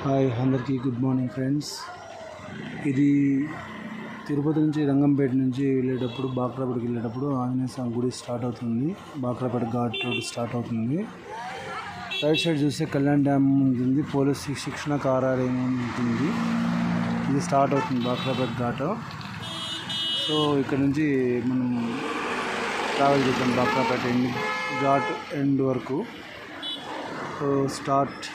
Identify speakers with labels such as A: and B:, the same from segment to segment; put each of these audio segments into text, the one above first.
A: Hi అందరికీ good morning friends. ఇది తిరుపతి నుంచి రంగంపేట నుంచి వెళ్ళేటప్పుడు బాక్రాపేటకి వెళ్ళేటప్పుడు ఆంజనేయ స్వామి గుడి స్టార్ట్ అవుతుంది. బాక్రాపేట ఘాట్ రోడ్ స్టార్ట్ అవుతుంది. రైట్ సైడ్ చూస్తే కళ్యాణ్ డ్యామ్ ఉంటుంది, పోలీస్ శిక్షణ కార్యాలయం ఉంటుంది. ఇది స్టార్ట్ అవుతుంది బాక్రాపేట ఘాట్. సో ఇక్కడ నుంచి మనం ట్రావెల్ చేద్దాం బాక్రాపేట ఘాట్ ఎండ్ వరకు. So start.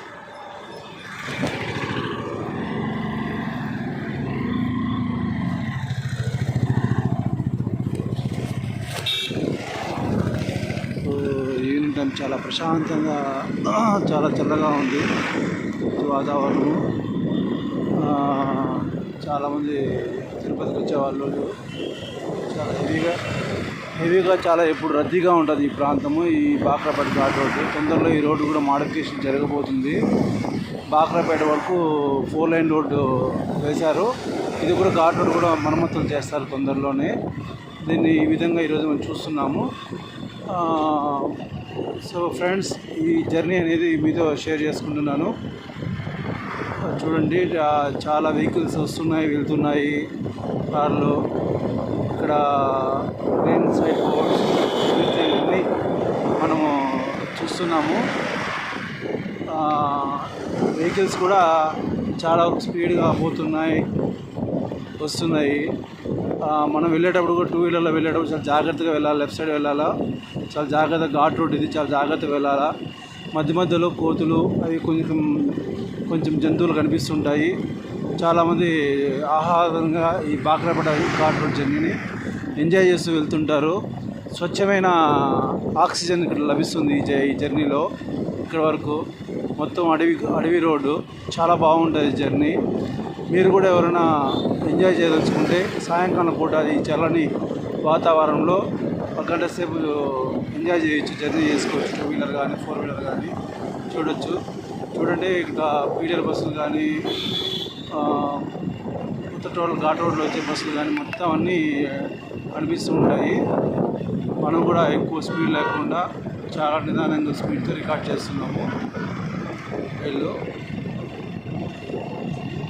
A: ఈవినింగ్ టైం చాలా ప్రశాంతంగా, చాలా చల్లగా ఉంది వాతావరణం. చాలామంది తిరుపతికి వచ్చేవాళ్ళు చాలా హెవీగా చాలా ఎప్పుడు రద్దీగా ఉంటుంది ఈ ప్రాంతము. ఈ బాక్రాపేట ఘాట్ రోడ్డు తొందరలో ఈ రోడ్డు కూడా మోడిఫికేషన్ జరగబోతుంది. బాక్రాపేట వరకు 4 లైన్ రోడ్డు వేశారు. ఇది కూడా ఘాట్ రోడ్ కూడా మరమ్మతులు చేస్తారు తొందరలోనే. దీన్ని ఈ విధంగా ఈరోజు మనం చూస్తున్నాము. సో ఫ్రెండ్స్, ఈ జర్నీ అనేది మీతో షేర్ చేసుకుంటున్నాను. చూడండి, చాలా వెహికల్స్ వస్తున్నాయి వెళ్తున్నాయి, కార్లు. ఇక్కడ మెయిన్ సైడ్ బోర్డ్స్ అన్నీ మనము చూస్తున్నాము. వెహికల్స్ కూడా చాలా స్పీడ్గా పోతున్నాయి వస్తున్నాయి. మనం వెళ్ళేటప్పుడు కూడా 2 వీలర్లో వెళ్ళేటప్పుడు చాలా జాగ్రత్తగా వెళ్ళాలి. లెఫ్ట్ సైడ్ వెళ్ళాలా, చాలా జాగ్రత్తగా. ఘాట్ రోడ్ ఇది, చాలా జాగ్రత్తగా వెళ్ళాలా. మధ్యలో కోతులు అవి కొంచెం జంతువులు కనిపిస్తుంటాయి. చాలామంది ఆహ్లాదంగా ఈ బాక్రాపేట ఘాట్ రోడ్ జర్నీని ఎంజాయ్ చేస్తూ వెళ్తుంటారు. స్వచ్ఛమైన ఆక్సిజన్ ఇక్కడ లభిస్తుంది ఈ జర్నీలో. ఇక్కడ వరకు మొత్తం అడవి రోడ్డు, చాలా బాగుంటుంది జర్నీ. మీరు కూడా ఎవరైనా ఎంజాయ్ చేయదలుచుకుంటే సాయంకాలం పూట ఈ చల్లని వాతావరణంలో 1 గంట సేపు ఎంజాయ్ చేయొచ్చు, జర్నీ చేసుకోవచ్చు. 2 వీలర్ కానీ 4 వీలర్ కానీ చూడండి. ఇక్కడ పీడియర్ బస్సులు కానీ, కొత్త ఘాట్ రోడ్లో వచ్చే బస్సులు కానీ మొత్తం అన్నీ కనిపిస్తూ ఉంటాయి. మనం కూడా ఎక్కువ స్పీడ్ లేకుండా చాలా నిదానంగా స్పీడ్తో రికార్డ్ చేస్తున్నాము.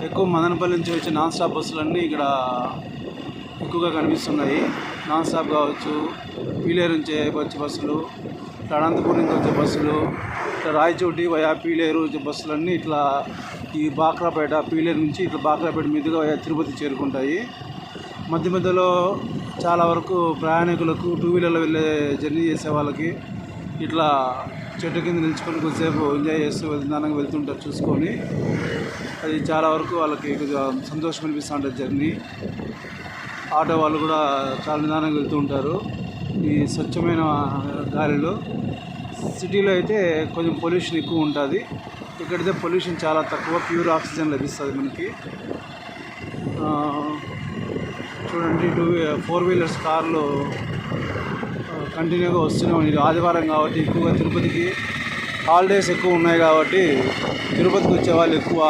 A: ఎక్కువ మదనపల్లి నుంచి వచ్చే నాన్ స్టాప్ బస్సులన్నీ ఇక్కడ ఎక్కువగా కనిపిస్తున్నాయి. నాన్ స్టాప్ కావచ్చు, పీలేరు నుంచి వచ్చే బస్సులు, అనంతపురం నుంచి వచ్చే బస్సులు, రాయచోటి వయా పీలేరు వచ్చే బస్సులన్నీ ఇట్లా ఈ బాక్రాపేట పీలేరు నుంచి ఇట్లా బాక్రాపేట మీదుగా తిరుపతి చేరుకుంటాయి. మధ్యలో చాలా వరకు ప్రయాణికులకు 2 వీలర్లో వెళ్ళే జర్నీ చేసే వాళ్ళకి ఇట్లా చెట్టు కింద నిల్చుకొని కొద్దిసేపు ఎంజాయ్ చేస్తూ నిదానంగా వెళ్తుంటారు చూసుకొని. అది చాలా వరకు వాళ్ళకి కొద్దిగా సంతోషం అనిపిస్తూ ఉంటుంది జర్నీ. ఆటో వాళ్ళు కూడా చాలా నిదానంగా వెళ్తూ ఉంటారు ఈ స్వచ్ఛమైన గాలిలో. సిటీలో అయితే కొంచెం పొల్యూషన్ ఎక్కువ ఉంటుంది, ఇక్కడైతే పొల్యూషన్ చాలా తక్కువ, ప్యూర్ ఆక్సిజన్ లభిస్తుంది మనకి. చూడండి, 4 వీలర్స్ కార్లు కంటిన్యూగా వస్తున్నాయి. ఇది ఆదివారం కాబట్టి ఎక్కువగా తిరుపతికి హాలిడేస్ ఎక్కువ ఉన్నాయి కాబట్టి తిరుపతికి వచ్చే వాళ్ళు ఎక్కువ.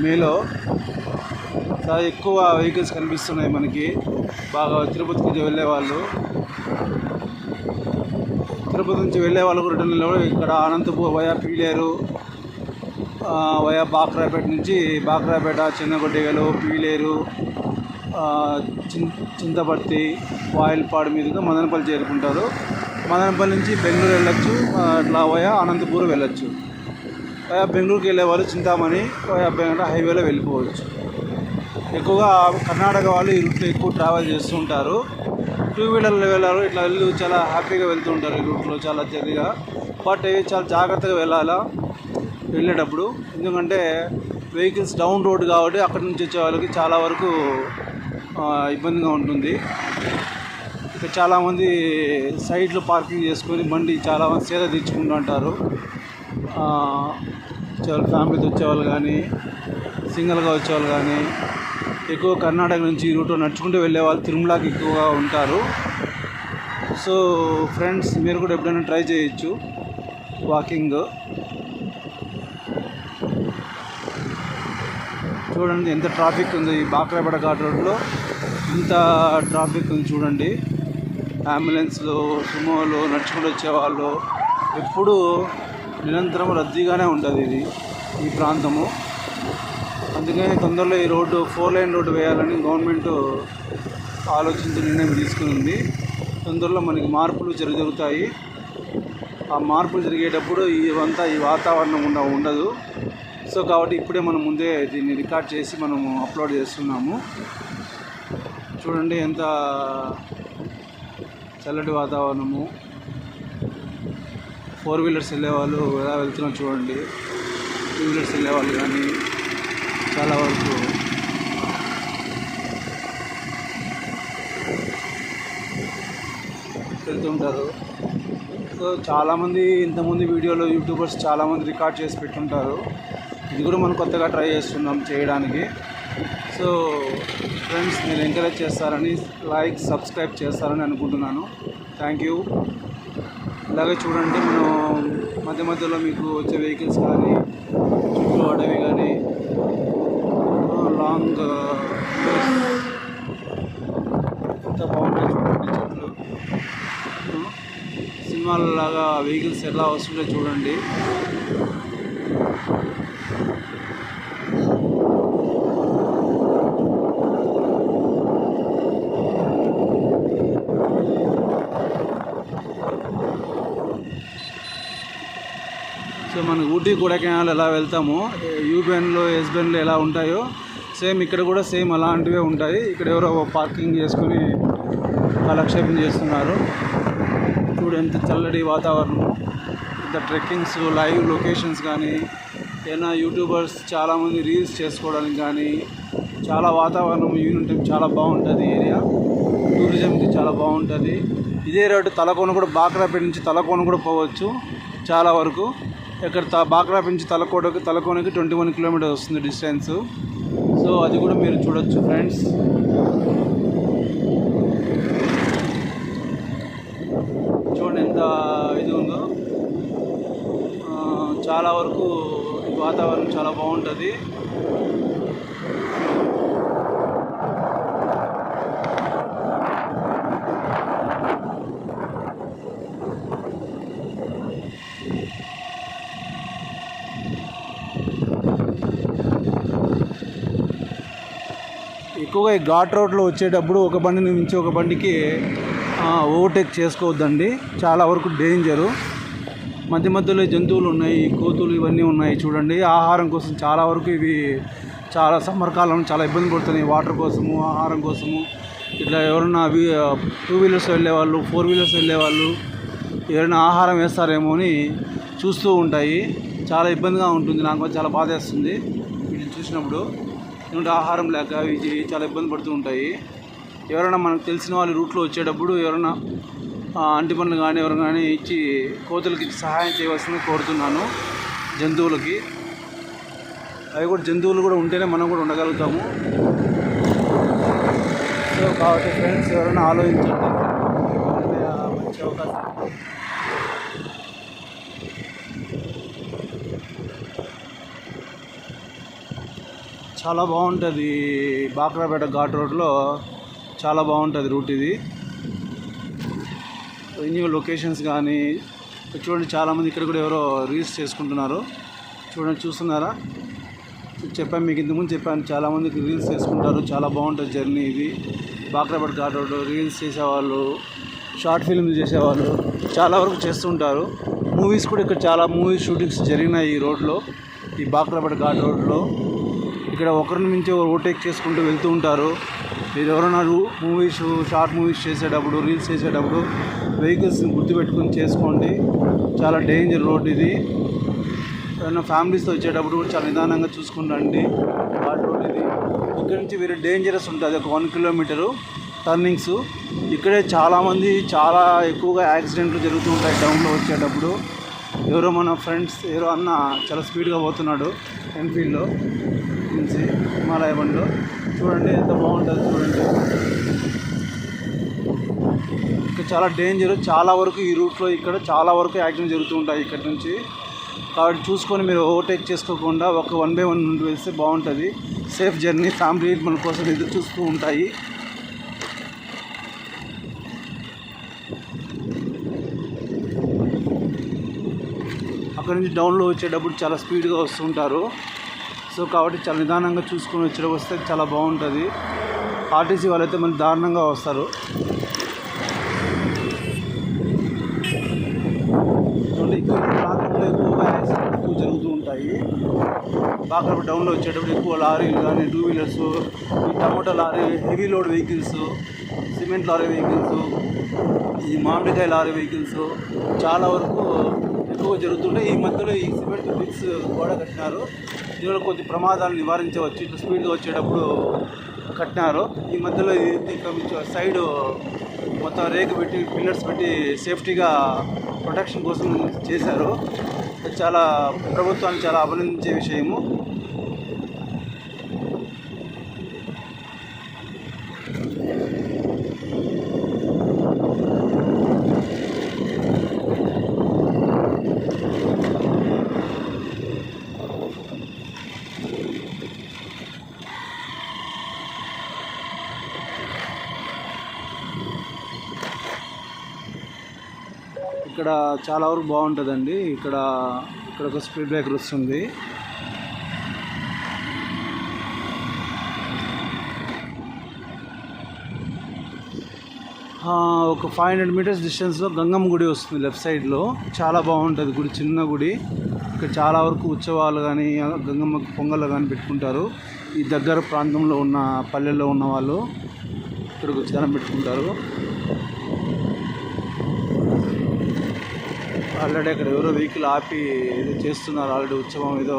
A: మేలో చాలా ఎక్కువ వెహికల్స్ కనిపిస్తున్నాయి మనకి. బాగా తిరుపతికి వెళ్ళే వాళ్ళు, తిరుపతి నుంచి వెళ్ళే వాళ్ళు కూడా రిటర్న్ ఇక్కడ అనంతపూర్ వయా పీలేరు వయా బాక్రాపేట నుంచి బాక్రాపేట, చిన్నగొడ్డెగలు, పీలేరు, చింతపర్తి, వాయిల్పాడు మీదుగా మదనపల్లి చేరుకుంటారు. మదనపల్లి నుంచి బెంగళూరు వెళ్ళొచ్చు, అట్లా వయా అనంతపూర్ వెళ్ళొచ్చు. వయా బెంగళూరుకి వెళ్ళే వాళ్ళు చింతామణి వయా బెంగళూరు హైవేలో వెళ్ళిపోవచ్చు. ఎక్కువగా కర్ణాటక వాళ్ళు ఈ రూట్లో ఎక్కువ ట్రావెల్ చేస్తూ ఉంటారు. 2 వీలర్లో వెళ్ళారు, ఇట్లా చాలా హ్యాపీగా వెళ్తూ ఉంటారు ఈ రూట్లో చాలా జల్దీగా. బట్ చాలా జాగ్రత్తగా వెళ్ళాలా వెళ్ళేటప్పుడు, ఎందుకంటే వెహికల్స్ డౌన్ రోడ్ కాబట్టి అక్కడి నుంచి వచ్చే వాళ్ళకి చాలా వరకు ఇబ్బందిగా ఉంటుంది. ఇక్కడ చాలామంది సైడ్లో పార్కింగ్ చేసుకొని బండి చాలామంది సేద తీర్చుకుంటూ ఉంటారు. చాలా ఫ్యామిలీతో వచ్చేవాళ్ళు కానీ, సింగిల్గా వచ్చేవాళ్ళు కానీ. ఎక్కువ కర్ణాటక నుంచి ఈ రూట్లో నడుచుకుంటూ వెళ్ళే వాళ్ళు తిరుమలకి ఎక్కువగా ఉంటారు. సో ఫ్రెండ్స్, మీరు కూడా ఎప్పుడైనా ట్రై చేయొచ్చు వాకింగ్. చూడండి ఎంత ట్రాఫిక్ ఉంది ఈ బాక్రాపేట ఘాట్ రోడ్లో, ఇంత ట్రాఫిక్ ఉంది చూడండి. అంబులెన్స్లు, సుమోలు, నడుచుకుంటూ వచ్చేవాళ్ళు ఎప్పుడు నిరంతరం రద్దీగానే ఉంటుంది ఈ ప్రాంతము. అందుకని తొందరలో ఈ రోడ్డు 4 లైన్ రోడ్డు వేయాలని గవర్నమెంట్ ఆలోచించి నిర్ణయం తీసుకుని. తొందరలో మనకి మార్పులు జరుగుతాయి. ఆ మార్పులు జరిగేటప్పుడు ఈ వాతావరణం ఉండదు. సో కాబట్టి ఇప్పుడే మనం ముందే దీన్ని రికార్డ్ చేసి మనము అప్లోడ్ చేస్తున్నాము. చూడండి ఎంత చల్లటి వాతావరణము. 4 వీలర్స్ వెళ్ళేవాళ్ళు ఎలా వెళ్తున్నారో చూడండి. 2 వీలర్స్ వెళ్ళేవాళ్ళు కానీ చాలా వరకు వెళ్తుంటారు. సో చాలామంది ఇంతకుముందు వీడియోలో యూట్యూబర్స్ చాలామంది రికార్డ్ చేసి పెట్టుంటారు. ఇది కూడా మనం కొత్తగా ట్రై చేస్తున్నాం చేయడానికి. సో ఫ్రెండ్స్, మీరు ఎంకరేజ్ చేస్తారని, లైక్ సబ్స్క్రైబ్ చేస్తారని అనుకుంటున్నాను. Thank you. ఇలాగే చూడండి, మనం మధ్య మధ్యలో మీకు వచ్చే వెహికల్స్ కానీ, చుట్టూ అడవి కానీ, లాంగ్ ఎంత బాగుంటాయి చూడండి చెట్లు. సినిమాలలాగా వెహికల్స్ ఎలా వస్తుంటే చూడండి. సో మన ఊటీ కొడైకెనాల్ ఎలా వెళ్తామో, యూబెన్లో ఎస్బెన్లో ఎలా ఉంటాయో సేమ్ ఇక్కడ కూడా సేమ్ అలాంటివే ఉంటాయి. ఇక్కడ ఎవరో పార్కింగ్ చేసుకుని కాలక్షేపం చేస్తున్నారు. చూడు ఎంత చల్లటి వాతావరణం. ఇంత ట్రెక్కింగ్స్, లైవ్ లొకేషన్స్ కానీ, ఏదైనా యూట్యూబర్స్ చాలామంది రీల్స్ చేసుకోవడానికి కానీ చాలా వాతావరణం యూనిట్ చాలా బాగుంటుంది. ఏరియా టూరిజంకి చాలా బాగుంటుంది. ఇదే రోడ్డు తలకోన కూడా, బాక్రాపేట నుంచి తలకోన కూడా పోవచ్చు చాలా వరకు. ఇక్కడ బాక్రాపేట నుంచి తలకోనకి 21 కిలోమీటర్స్ వస్తుంది డిస్టెన్స్. సో అది కూడా మీరు చూడొచ్చు ఫ్రెండ్స్. చూడండి ఎంత ఇది ఉందో. చాలా వరకు వాతావరణం చాలా బాగుంటుంది. ఎక్కువగా ఈ ఘాట్ రోడ్లో వచ్చేటప్పుడు ఒక బండి నుంచి ఒక బండికి ఓవర్టేక్ చేసుకోవద్దండి. చాలా వరకు డేంజరు. మధ్య మధ్యలో జంతువులు ఉన్నాయి, కోతులు ఇవన్నీ ఉన్నాయి చూడండి. ఆహారం కోసం చాలా వరకు ఇవి చాలా సమ్మర్ కాలంలో చాలా ఇబ్బంది పడుతున్నాయి. వాటర్ కోసము, ఆహారం కోసము. ఇట్లా ఎవరన్నా 2 వీలర్స్ వెళ్ళేవాళ్ళు, 4 వీలర్స్ వెళ్ళేవాళ్ళు ఎవరైనా ఆహారం వేస్తారేమో అని చూస్తూ ఉంటాయి. చాలా ఇబ్బందిగా ఉంటుంది. నాకు చాలా బాధ వేస్తుంది వీటిని చూసినప్పుడు. ఎందుకంటే ఆహారం లేక ఇవి చాలా ఇబ్బంది పడుతూ ఉంటాయి. ఎవరైనా మనకు తెలిసిన వాళ్ళు రూట్లో వచ్చేటప్పుడు ఎవరైనా అంటి పనులు కానీ ఎవరు కానీ ఇచ్చి కోతులకి సహాయం చేయవలసింది కోరుతున్నాను. జంతువులకి అవి కూడా జంతువులు కూడా ఉంటేనే మనం కూడా ఉండగలుగుతాము. సో కాబట్టి ఫ్రెండ్స్, ఎవరైనా ఆలోచించండి. మంచి అవకాశం. చాలా బాగుంటుంది. బాక్రాపేట ఘాట్ రోడ్లో చాలా బాగుంటుంది రూట్ ఇది. న్యూ లొకేషన్స్ కానీ చూడండి. చాలామంది ఇక్కడ కూడా ఎవరో రీల్స్ చేసుకుంటున్నారు చూడండి. చూస్తున్నారా? చెప్పాను మీకు, ఇంతకుముందు చెప్పాను. చాలామందికి రీల్స్ చేసుకుంటారు. చాలా బాగుంటుంది జర్నీ ఇది. బాక్రాపేట ఘాట్ రోడ్ రీల్స్ చేసేవాళ్ళు, షార్ట్ ఫిల్మ్లు చేసేవాళ్ళు చాలా వరకు చేస్తుంటారు. మూవీస్ కూడా ఇక్కడ చాలా మూవీస్ షూటింగ్స్ జరిగినాయి ఈ రోడ్లో, ఈ బాక్రాపేట ఘాట్ రోడ్లో. ఇక్కడ ఒకరిని మించి ఓవర్టేక్ చేసుకుంటూ వెళ్తూ ఉంటారు. మీరు ఎవరైనా షార్ట్ మూవీస్ చేసేటప్పుడు, రీల్స్ చేసేటప్పుడు వెహికల్స్ని గుర్తుపెట్టుకుని చేసుకోండి. చాలా డేంజర్ రోడ్ ఇది. ఏదైనా ఫ్యామిలీస్తో వచ్చేటప్పుడు కూడా చాలా నిదానంగా చూసుకుంటండి. ఘాట్ రోడ్ ఇది. ఇక్కడ నుంచి వేరే డేంజరస్ ఉంటుంది. ఒక 1 కిలోమీటరు టర్నింగ్స్. ఇక్కడే చాలామంది చాలా ఎక్కువగా యాక్సిడెంట్లు జరుగుతూ ఉంటాయి టౌన్లో వచ్చేటప్పుడు. ఎవరో మన ఫ్రెండ్స్ ఎవరో అన్న చాలా స్పీడ్గా పోతున్నాడు ఎన్ఫీల్డ్లో నుంచి హిమాలయ బండిలో. చూడండి ఎంత బాగుంటుంది చూడండి. ఇక్కడ చాలా డేంజర్. చాలా వరకు ఈ రూట్లో ఇక్కడ చాలా వరకు యాక్సిడెంట్ జరుగుతూ ఉంటాయి ఇక్కడ నుంచి. కాబట్టి చూసుకొని మీరు ఓవర్టేక్ చేసుకోకుండా ఒక 1 by 1 నుండి వెళ్తే బాగుంటుంది. Safe journey. ఫ్యామిలీ మన కోసం ఎదురు చూస్తూ ఉంటాయి. అక్కడ ఇక్కడ నుంచి డౌన్లో వచ్చేటప్పుడు చాలా స్పీడ్గా వస్తుంటారు. సో కాబట్టి చాలా నిదానంగా చూసుకొని వస్తే చాలా బాగుంటుంది. ఆర్టీసీ వాళ్ళైతే మళ్ళీ దారుణంగా వస్తారు. ప్రాంతంలో ఎక్కువగా యాక్సిడెంట్ ఎక్కువ జరుగుతూ ఉంటాయి. బాగా డౌన్లో వచ్చేటప్పుడు ఎక్కువ లారీలు కానీ, టూ వీలర్స్, ఈ tomato lorry, heavy load vehicles, cement lorry vehicles, ఈ మామిడికాయ లారీ వెహికల్స్ చాలా వరకు ఎక్కువగా జరుగుతుంటాయి. ఈ మధ్యలో ఈ సిమెంట్ బ్రిక్స్ గోడ కట్టినారు. దీనిలో కొద్ది ప్రమాదాలు నివారించవచ్చు. ఇట్లా స్పీడ్గా వచ్చేటప్పుడు కట్టినారు. ఈ మధ్యలో ఇంకా సైడ్ మొత్తం రేకు పెట్టి, పిల్లర్స్ పెట్టి సేఫ్టీగా ప్రొటెక్షన్ కోసం చేశారు. చాలా ప్రభుత్వాన్ని చాలా అభినందించే విషయము. ఇక్కడ చాలా వరకు బాగుంటుందండి. ఇక్కడ ఒక స్పీడ్ బ్రేకర్ వస్తుంది. ఒక 500 మీటర్స్ డిస్టెన్స్లో గంగమ్మ గుడి వస్తుంది లెఫ్ట్ సైడ్లో. చాలా బాగుంటుంది గుడి, చిన్న గుడి. ఇక్కడ చాలా వరకు ఉత్సవాలు కానీ, గంగమ్మకి పొంగళ్ళు కానీ పెట్టుకుంటారు. ఈ దగ్గర ప్రాంతంలో ఉన్న పల్లెల్లో ఉన్న వాళ్ళు ఇక్కడికి వచ్చి దండం పెట్టుకుంటారు. ఆల్రెడీ అక్కడ ఎవరో వెహికల్ ఆపి ఏదో చేస్తున్నారు. ఆల్రెడీ ఉత్సవం ఏదో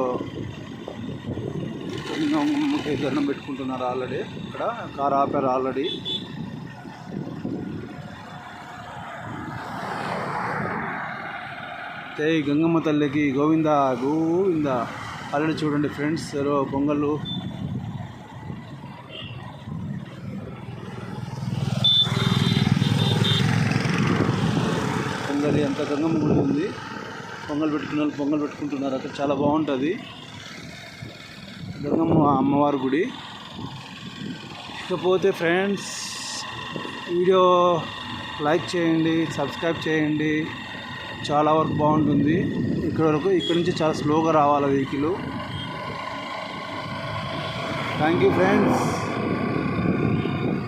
A: దండం పెట్టుకుంటున్నారు. ఆల్రెడీ ఇక్కడ కారు ఆపారు ఆల్రెడీ. జై గంగమ్మ తల్లికి గోవింద గోవింద. ఆల్రెడీ చూడండి ఫ్రెండ్స్, ఏదో పొంగళ్ళు అంత గంగమ్మ గుడి ఉంది. పొంగల్ పెట్టుకుంటున్నారు. అక్కడ చాలా బాగుంటుంది గంగమ్మ అమ్మవారి గుడి. ఇకపోతే ఫ్రెండ్స్, వీడియో లైక్ చేయండి, సబ్స్క్రైబ్ చేయండి. చాలా వరకు బాగుంటుంది. ఇక్కడ నుంచి చాలా స్లోగా రావాలి వెహికల్. Thank you friends.